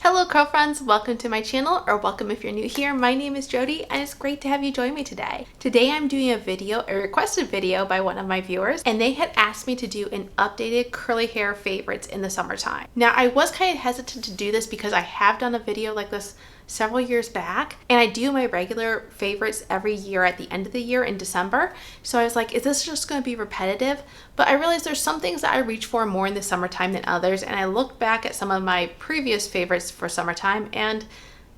Hello curl friends, welcome to my channel, or welcome if you're new here. My name is Jody and it's great to have you join me today. Today I'm doing a requested video by one of my viewers, and they had asked me to do an updated curly hair favorites in the summertime. Now I was kind of hesitant to do this because I have done a video like this several years back, and I do my regular favorites every year at the end of the year in December. So I was like, is this just going to be repetitive? But I realized there's some things that I reach for more in the summertime than others, and I looked back at some of my previous favorites for summertime and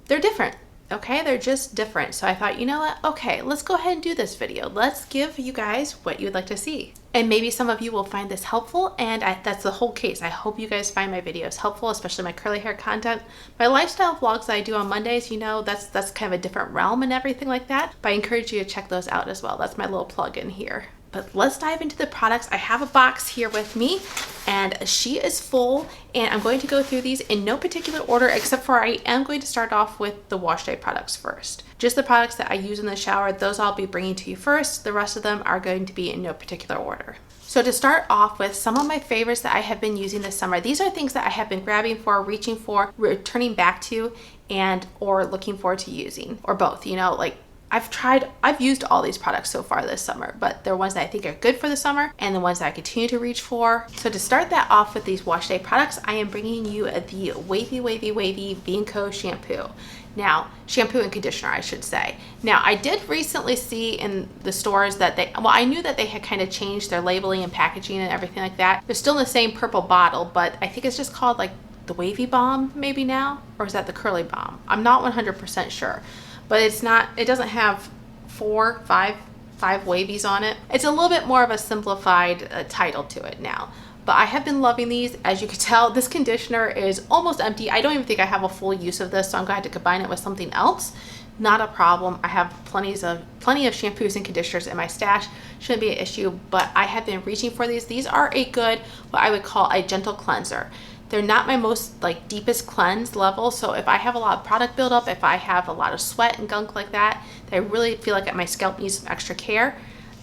they're different. Okay, they're just different. So I thought, you know what? Okay, let's go ahead and do this video. Let's give you guys what you'd like to see. And maybe some of you will find this helpful, and that's the whole case. I hope you guys find my videos helpful, especially my curly hair content. My lifestyle vlogs that I do on Mondays, you know, that's kind of a different realm and everything like that. But I encourage you to check those out as well. That's my little plug in here. But let's dive into the products. I have a box here with me and she is full, and I'm going to go through these in no particular order, except for I am going to start off with the wash day products first. Just the products that I use in the shower, those I'll be bringing to you first. The rest of them are going to be in no particular order. So to start off with, some of my favorites that I have been using this summer, these are things that I have been grabbing for, reaching for, returning back to, and or looking forward to using, or both, you know, like I've used all these products so far this summer, but they're ones that I think are good for the summer and the ones that I continue to reach for. So to start that off with these wash day products, I am bringing you the Wavy Joico shampoo. Now, shampoo and conditioner, I should say. Now, I did recently see in the stores that I knew that they had kind of changed their labeling and packaging and everything like that. They're still in the same purple bottle, but I think it's just called like the Wavy Balm maybe now, or is that the Curly Balm? I'm not 100% sure. But it's not, it doesn't have five wavies on it. It's a little bit more of a simplified title to it now. But I have been loving these. As you can tell, this conditioner is almost empty. I don't even think I have a full use of this, so I'm going to have to combine it with something else. Not a problem. I have plenty of shampoos and conditioners in my stash. Shouldn't be an issue, but I have been reaching for these. These are a good, what I would call a gentle cleanser. They're not my most deepest cleanse level, so if I have a lot of product buildup, if I have a lot of sweat and gunk like that, I really feel like my scalp needs some extra care,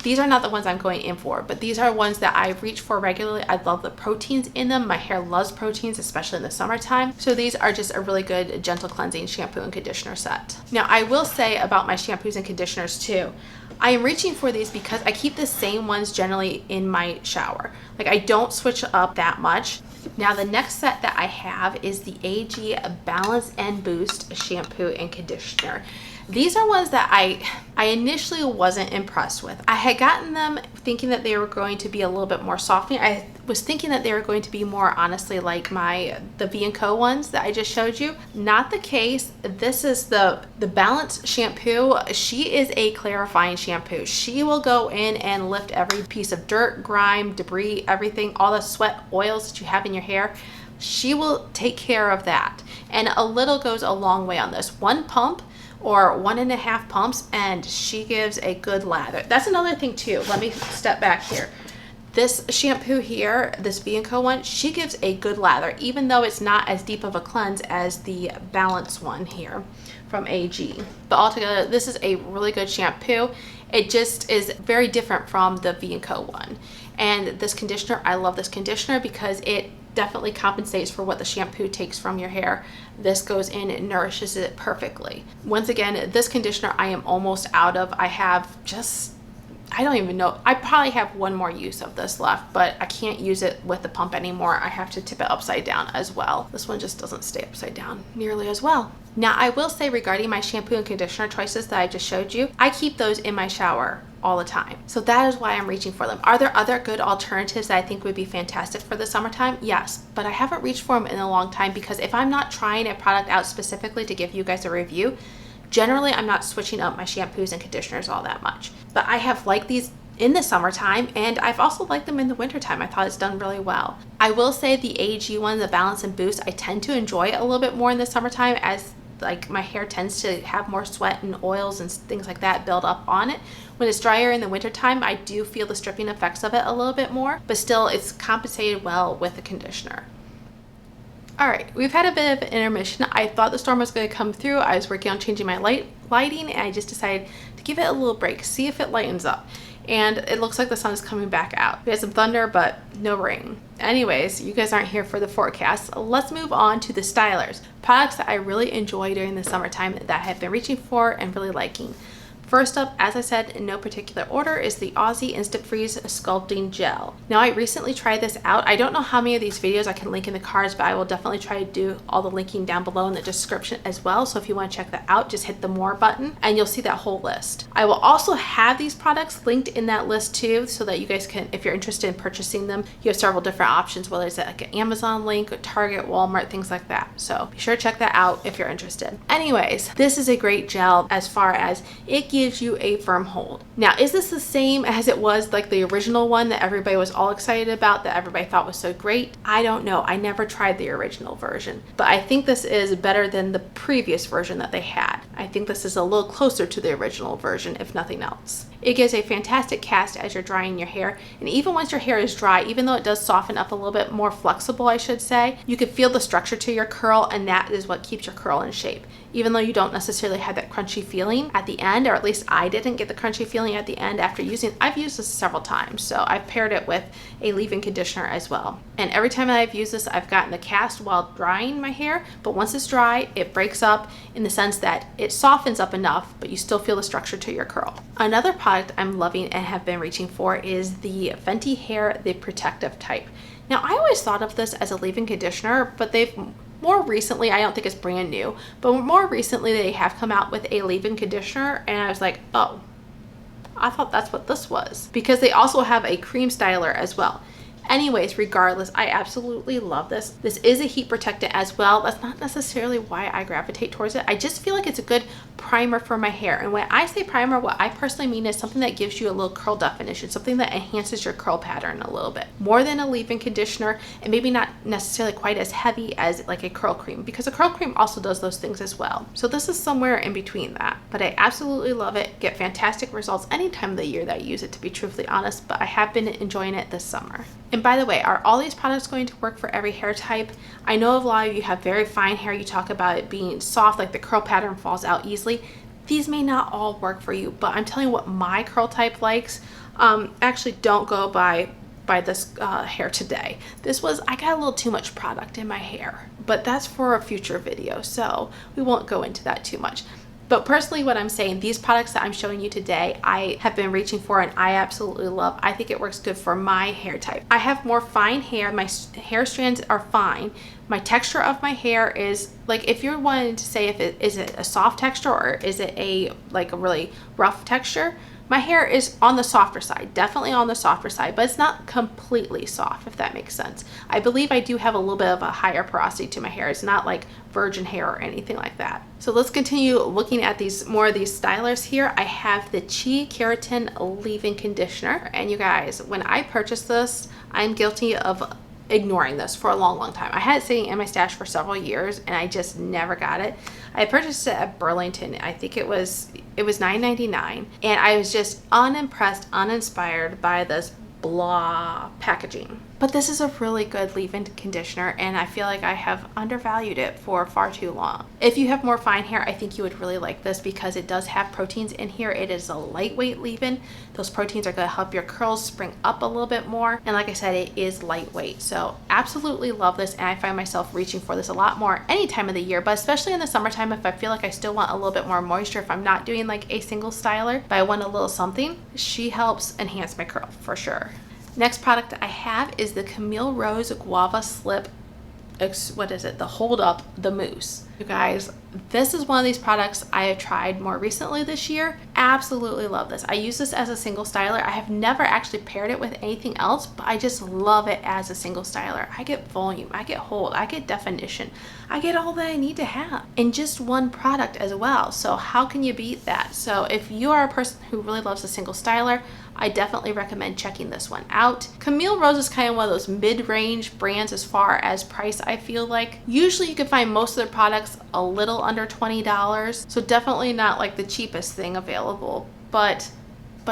these are not the ones I'm going in for, but these are ones that I reach for regularly. I love the proteins in them. My hair loves proteins, especially in the summertime. So these are just a really good gentle cleansing shampoo and conditioner set. Now, I will say about my shampoos and conditioners too, I am reaching for these because I keep the same ones generally in my shower. Like, I don't switch up that much. Now, the next set that I have is the AG Balance and Boost shampoo and conditioner. These are ones that I initially wasn't impressed with. I had gotten them thinking that they were going to be a little bit more softening. I was thinking that they were going to be more honestly like the V&Co ones that I just showed you. Not the case. This is the Balance shampoo. She is a clarifying shampoo. She will go in and lift every piece of dirt, grime, debris, everything, all the sweat, oils that you have in your hair. She will take care of that. And a little goes a long way on this. One pump or 1.5 pumps, and she gives a good lather. That's another thing too. Let me step back here. This shampoo here, this V&Co one, she gives a good lather, even though it's not as deep of a cleanse as the Balance one here from AG. But altogether, this is a really good shampoo. It just is very different from the V&Co one. And this conditioner, I love this conditioner because it definitely compensates for what the shampoo takes from your hair. This goes in and nourishes it perfectly. Once again, this conditioner I am almost out of. I have just, I don't even know. I probably have one more use of this left, but I can't use it with the pump anymore. I have to tip it upside down as well. This one just doesn't stay upside down nearly as well. Now, I will say regarding my shampoo and conditioner choices that I just showed you, I keep those in my shower all the time. So that is why I'm reaching for them. Are there other good alternatives that I think would be fantastic for the summertime? Yes, but I haven't reached for them in a long time because if I'm not trying a product out specifically to give you guys a review, generally I'm not switching up my shampoos and conditioners all that much. But I have liked these in the summertime, and I've also liked them in the wintertime. I thought it's done really well. I will say the AG one, the Balance and Boost, I tend to enjoy it a little bit more in the summertime, as my hair tends to have more sweat and oils and things like that build up on it. When it's drier in the wintertime, I do feel the stripping effects of it a little bit more, but still it's compensated well with the conditioner. All right, we've had a bit of an intermission. I thought the storm was going to come through. I was working on changing my lighting, and I just decided to give it a little break, see if it lightens up. and it looks like the sun is coming back out. We had some thunder, but no rain. Anyways, you guys aren't here for the forecast. Let's move on to the stylers. Products that I really enjoy during the summertime that I have been reaching for and really liking. First up, as I said, in no particular order, is the Aussie Instant Freeze Sculpting Gel. Now, I recently tried this out. I don't know how many of these videos I can link in the cards, but I will definitely try to do all the linking down below in the description as well. So if you want to check that out, just hit the more button and you'll see that whole list. I will also have these products linked in that list too, so that you guys can, if you're interested in purchasing them, you have several different options, whether it's like an Amazon link, Target, Walmart, things like that. So be sure to check that out if you're interested. Anyways, this is a great gel as far as it gives you a firm hold. Now, is this the same as it was like the original one that everybody was all excited about, that everybody thought was so great? I don't know. I never tried the original version, but I think this is better than the previous version that they had. I think this is a little closer to the original version, if nothing else. It gives a fantastic cast as you're drying your hair, and even once your hair is dry, even though it does soften up a little bit more flexible, I should say, you can feel the structure to your curl, and that is what keeps your curl in shape. Even though you don't necessarily have that crunchy feeling at the end, or at least I didn't get the crunchy feeling at the end after using, I've used this several times, so I've paired it with a leave-in conditioner as well. And every time that I've used this, I've gotten the cast while drying my hair, but once it's dry, it breaks up in the sense that it softens up enough, but you still feel the structure to your curl. Another product I'm loving and have been reaching for is the Fenty Hair, the protective type. Now, I always thought of this as a leave-in conditioner, but they've more recently, I don't think it's brand new, but more recently they have come out with a leave-in conditioner, and I was like, oh, I thought that's what this was, because they also have a cream styler as well. Anyways, regardless, I absolutely love this. This is a heat protectant as well. That's not necessarily why I gravitate towards it. I just feel like it's a good primer for my hair. And when I say primer, what I personally mean is something that gives you a little curl definition, something that enhances your curl pattern a little bit. More than a leave-in conditioner, and maybe not necessarily quite as heavy as like a curl cream, because a curl cream also does those things as well. So this is somewhere in between that. But I absolutely love it. Get fantastic results any time of the year that I use it, to be truthfully honest, but I have been enjoying it this summer. And by the way, are all these products going to work for every hair type? I know a lot of you have very fine hair. You talk about it being soft, like the curl pattern falls out easily. These may not all work for you, but I'm telling you what my curl type likes. Actually, don't go by this hair today. I got a little too much product in my hair, but that's for a future video, so we won't go into that too much. But personally, what I'm saying, these products that I'm showing you today, I have been reaching for and I absolutely love. I think it works good for my hair type. I have more fine hair. My hair strands are fine. My texture of my hair is, like, if you're wanting to say is it a soft texture or is it a really rough texture, my hair is on the softer side, definitely on the softer side, but it's not completely soft, if that makes sense. I believe I do have a little bit of a higher porosity to my hair. It's not like virgin hair or anything like that. So let's continue looking at more of these stylers here. I have the Keratin leave-in conditioner, and you guys, when I purchased this, I'm guilty of ignoring this for a long time. I had it sitting in my stash for several years and I just never got it. I purchased it at Burlington. I think it was $9.99, and I was just unimpressed, uninspired by this blah packaging. But this is a really good leave-in conditioner, and I feel like I have undervalued it for far too long. If you have more fine hair, I think you would really like this because it does have proteins in here. It is a lightweight leave-in. Those proteins are going to help your curls spring up a little bit more, and like I said, it is lightweight. So absolutely love this, and I find myself reaching for this a lot more any time of the year, but especially in the summertime if I feel like I still want a little bit more moisture, if I'm not doing like a single styler, but I want a little something. She helps enhance my curl for sure. Next product I have is the Camille Rose Guava Slip, the Hold Up, the Mousse. You guys, this is one of these products I have tried more recently this year. Absolutely love this. I use this as a single styler. I have never actually paired it with anything else, but I just love it as a single styler. I get volume, I get hold, I get definition. I get all that I need to have in just one product as well. So how can you beat that? So if you are a person who really loves a single styler, I definitely recommend checking this one out. Camille Rose is kind of one of those mid-range brands as far as price, I feel like. Usually you can find most of their products a little under $20, so definitely not like the cheapest thing available, but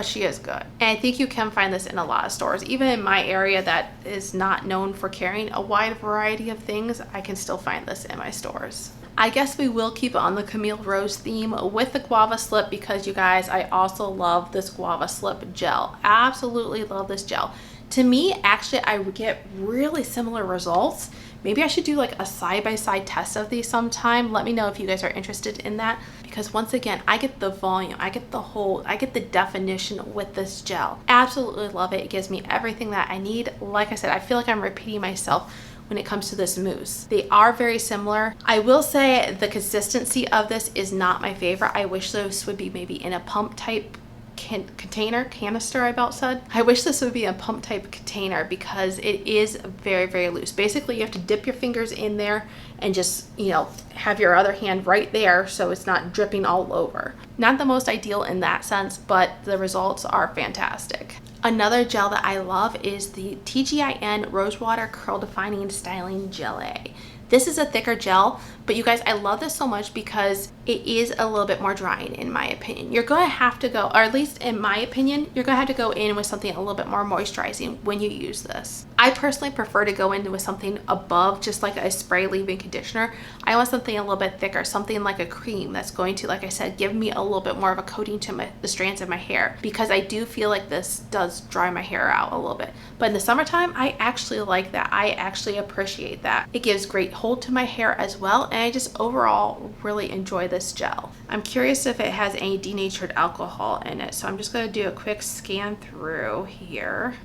she is good. And I think you can find this in a lot of stores. Even in my area that is not known for carrying a wide variety of things, I can still find this in my stores. I guess we will keep it on the Camille Rose theme with the Guava slip because you guys, I also love this Guava slip gel. Absolutely love this gel. To me, actually, I would get really similar results. Maybe I should do like a side-by-side test of these sometime. Let me know if you guys are interested in that, because once again, I get the volume, I get the hold, I get the definition with this gel. Absolutely love it. It gives me everything that I need. Like I said, I feel like I'm repeating myself when it comes to this mousse. They are very similar. I will say the consistency of this is not my favorite. I wish this would be maybe in a pump type canister, I about said. I wish this would be a pump type container because it is very, very loose. Basically, you have to dip your fingers in there and just, you know, have your other hand right there so it's not dripping all over. Not the most ideal in that sense, but the results are fantastic. Another gel that I love is the TGIN Rosewater Curl Defining Styling Gelee. This is a thicker gel, but you guys, I love this so much because it is a little bit more drying in my opinion. You're going to have to go, or at least in my opinion, you're going to have to go in with something a little bit more moisturizing when you use this. I personally prefer to go in with something above just like a spray leave-in conditioner. I want something a little bit thicker, something like a cream that's going to, like I said, give me a little bit more of a coating to the strands of my hair, because I do feel like this does dry my hair out a little bit. But in the summertime, I actually like that. I actually appreciate that. It gives great hold to my hair as well, and I just overall really enjoy this gel. I'm curious if it has any denatured alcohol in it, so I'm just going to do a quick scan through here.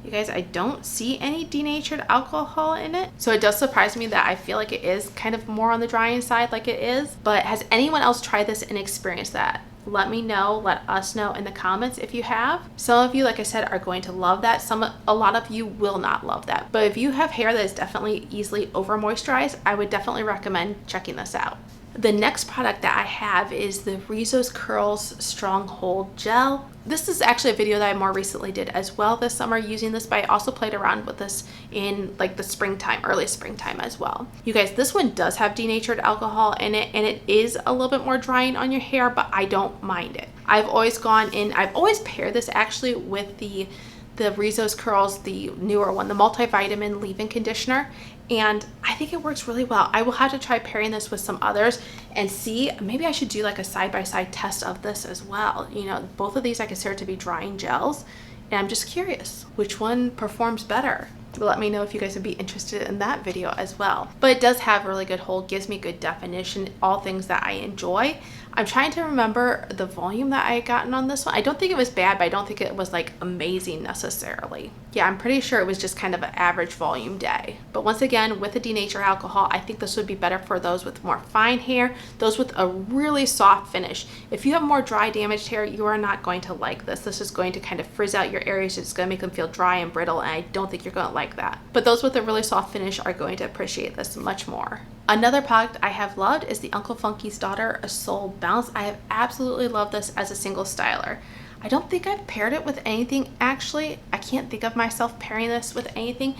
You guys, I don't see any denatured alcohol in it, so it does surprise me that I feel like it is kind of more on the drying side like it is. But has anyone else tried this and experienced that? Let me know, let us know in the comments if you have. Some of you, like I said, are going to love that. A lot of you will not love that. But if you have hair that is definitely easily over moisturized, I would definitely recommend checking this out. The next product that I have is the Rizos Curls Stronghold Gel. This is actually a video that I more recently did as well this summer using this, but I also played around with this in like the springtime, early springtime as well. You guys, this one does have denatured alcohol in it, and it is a little bit more drying on your hair, but I don't mind it. I've always paired this actually with the Rizos Curls, the newer one, the multivitamin leave-in conditioner, and I think it works really well. I will have to try pairing this with some others and see. Maybe I should do like a side-by-side test of this as well. You know, both of these I consider to be drying gels, and I'm just curious which one performs better. Let me know if you guys would be interested in that video as well. But it does have really good hold, gives me good definition, all things that I enjoy. I'm trying to remember the volume that I had gotten on this one. I don't think it was bad, but I don't think it was like amazing necessarily. Yeah, I'm pretty sure it was just kind of an average volume day. But once again, with the denatured alcohol, I think this would be better for those with more fine hair, those with a really soft finish. If you have more dry, damaged hair, you are not going to like this. This is going to kind of frizz out your areas. It's going to make them feel dry and brittle, and I don't think you're going to like that. But those with a really soft finish are going to appreciate this much more. Another product I have loved is the Uncle Funky's Daughter A Soul Bounce. I have absolutely loved this as a single styler. I don't think I've paired it with anything actually. I can't think of myself pairing this with anything,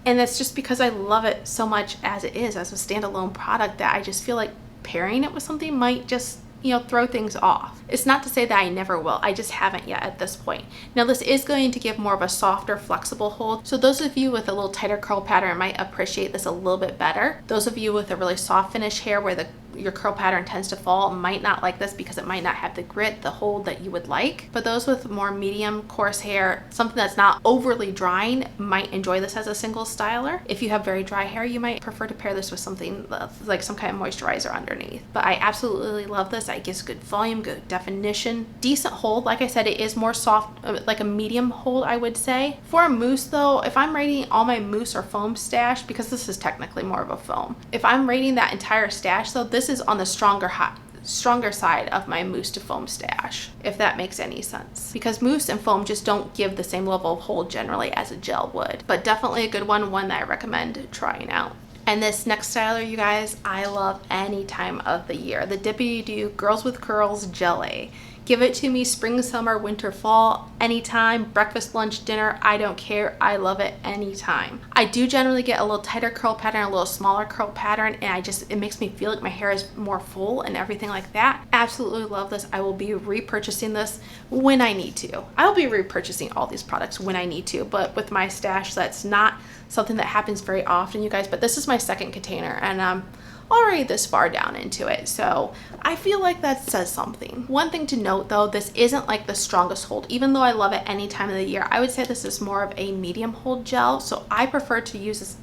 and that's just because I love it so much as it is, as a standalone product, that I just feel like pairing it with something might just, you know, throw things off. It's not to say that I never will, I just haven't yet at this point. Now this is going to give more of a softer, flexible hold, so those of you with a little tighter curl pattern might appreciate this a little bit better. Those of you with a really soft finish hair where your curl pattern tends to fall might not like this because it might not have the grit, the hold that you would like. But those with more medium coarse hair, something that's not overly drying, might enjoy this as a single styler. If you have very dry hair, you might prefer to pair this with something like some kind of moisturizer underneath. But I absolutely love this. It gives good volume, good definition, decent hold. Like I said, it is more soft, like a medium hold, I would say. For a mousse though, if I'm rating all my mousse or foam stash, because this is technically more of a foam, if I'm rating that entire stash though, this is on the stronger side of my mousse to foam stash, if that makes any sense, because mousse and foam just don't give the same level of hold generally as a gel would. But definitely a good one that I recommend trying out. And this next styler, you guys, I love any time of the year. The Dippity Doo Girls with Curls Gelee. Give it to me spring, summer, winter, fall, anytime, breakfast, lunch, dinner, I don't care. I love it anytime. I do generally get a little tighter curl pattern, a little smaller curl pattern, and it makes me feel like my hair is more full and everything like that. Absolutely love this. I will be repurchasing this when I need to. I will be repurchasing all these products when I need to, but with my stash, that's not something that happens very often, you guys. But this is my second container, and already this far down into it. So I feel like that says something. One thing to note though, this isn't like the strongest hold. Even though I love it any time of the year, I would say this is more of a medium hold gel. So I prefer to use this.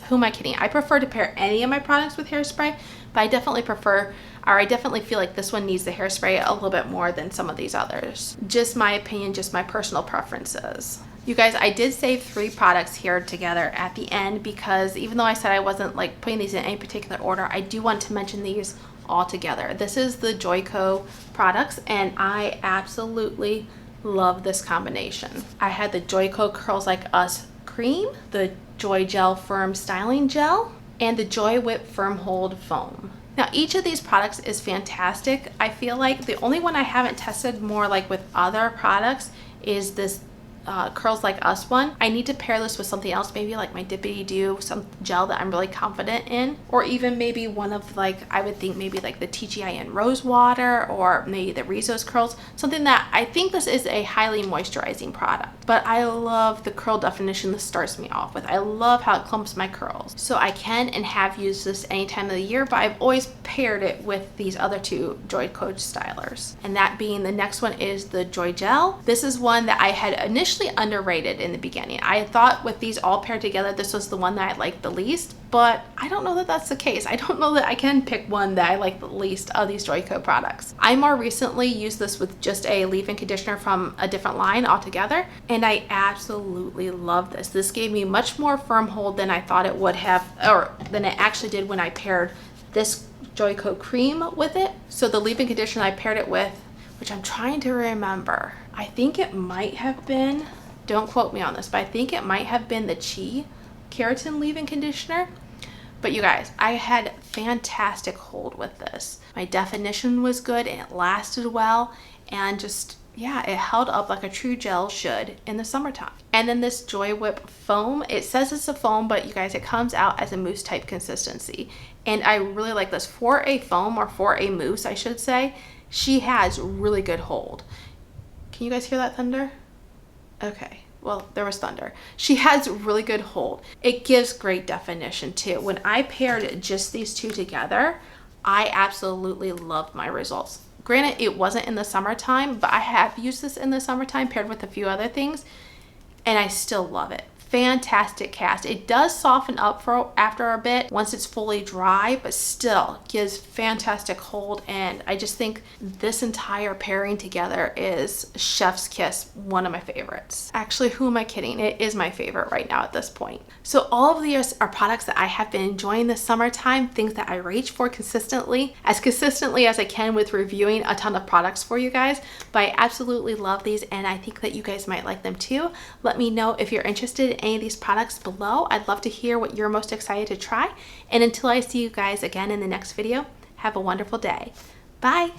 Who am I kidding? I prefer to pair any of my products with hairspray, but I definitely feel like this one needs the hairspray a little bit more than some of these others. Just my opinion, just my personal preferences. You guys, I did save 3 products here together at the end because even though I said I wasn't like putting these in any particular order, I do want to mention these all together. This is the Joico products and I absolutely love this combination. I had the Joico Curls Like Us Cream, the JoiGel Firm Styling Gel, and the JoiWhip Firm Hold Foam. Now each of these products is fantastic. I feel like the only one I haven't tested more like with other products is this Curls Like Us one. I need to pair this with something else, maybe like my Dippity Doo, some gel that I'm really confident in, or even maybe one of like, I would think maybe like the TGIN Rose Water or maybe the Rizos Curls, something that I think this is a highly moisturizing product. But I love the curl definition this starts me off with. I love how it clumps my curls. So I can and have used this any time of the year, but I've always paired it with these other 2 Joico stylers. And that being the next one is the JoiGel. This is one that I had initially underrated in the beginning. I thought with these all paired together, this was the one that I liked the least, but I don't know that that's the case. I don't know that I can pick one that I like the least of these Joico products. I more recently used this with just a leave-in conditioner from a different line altogether, and I absolutely love this. This gave me much more firm hold than I thought it would have, or than it actually did when I paired this Joico cream with it. So the leave-in conditioner I paired it with, which I'm trying to remember, I think it might have been, don't quote me on this, but I think it might have been the Keratin leave-in conditioner. But you guys, I had fantastic hold with this. My definition was good and it lasted well, and just, yeah, it held up like a true gel should in the summertime. And then this JoiWhip foam, it says it's a foam, but you guys, it comes out as a mousse type consistency. And I really like this. For a foam, or for a mousse, I should say, she has really good hold. Can you guys hear that thunder? Okay, well, there was thunder. She has really good hold. It gives great definition too. When I paired just these 2 together, I absolutely loved my results. Granted, it wasn't in the summertime, but I have used this in the summertime paired with a few other things, and I still love it. Fantastic cast. It does soften up after a bit once it's fully dry, but still gives fantastic hold, and I just think this entire pairing together is chef's kiss, one of my favorites. Actually, who am I kidding? It is my favorite right now at this point. So all of these are products that I have been enjoying this summertime, things that I reach for consistently as I can with reviewing a ton of products for you guys, but I absolutely love these and I think that you guys might like them too. Let me know if you're interested in any of these products below. I'd love to hear what you're most excited to try. And until I see you guys again in the next video, have a wonderful day. Bye.